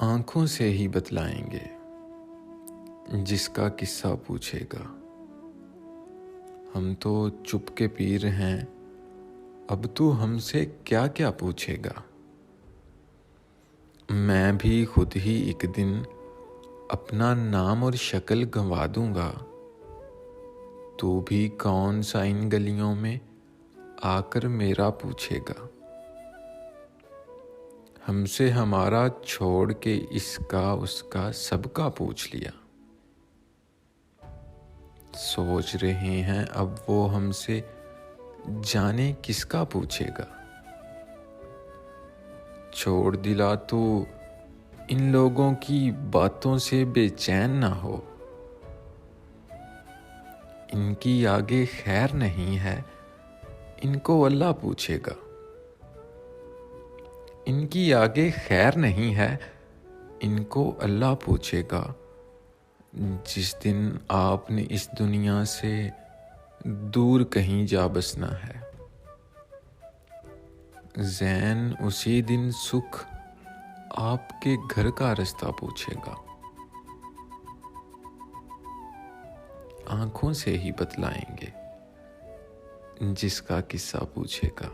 आंखों से ही बतलाएंगे जिसका किस्सा पूछेगा। हम तो चुप के पीर हैं, अब तू हमसे क्या क्या पूछेगा। मैं भी खुद ही एक दिन अपना नाम और शक्ल गंवा दूंगा। तू भी कौन सा इन गलियों में आकर मेरा पूछेगा। हमसे हमारा छोड़ के इसका उसका सबका पूछ लिया। सोच रहे हैं अब वो हमसे जाने किसका पूछेगा। छोड़ दिला तो इन लोगों की बातों से बेचैन ना हो। इनकी आगे खैर नहीं है, इनको अल्लाह पूछेगा। इनकी आगे खैर नहीं है, इनको अल्लाह पूछेगा। जिस दिन आपने इस दुनिया से दूर कहीं जा बसना है, ज़ैन उसी दिन सुख आपके घर का रास्ता पूछेगा। आंखों से ही बतलाएंगे जिसका किस्सा पूछेगा।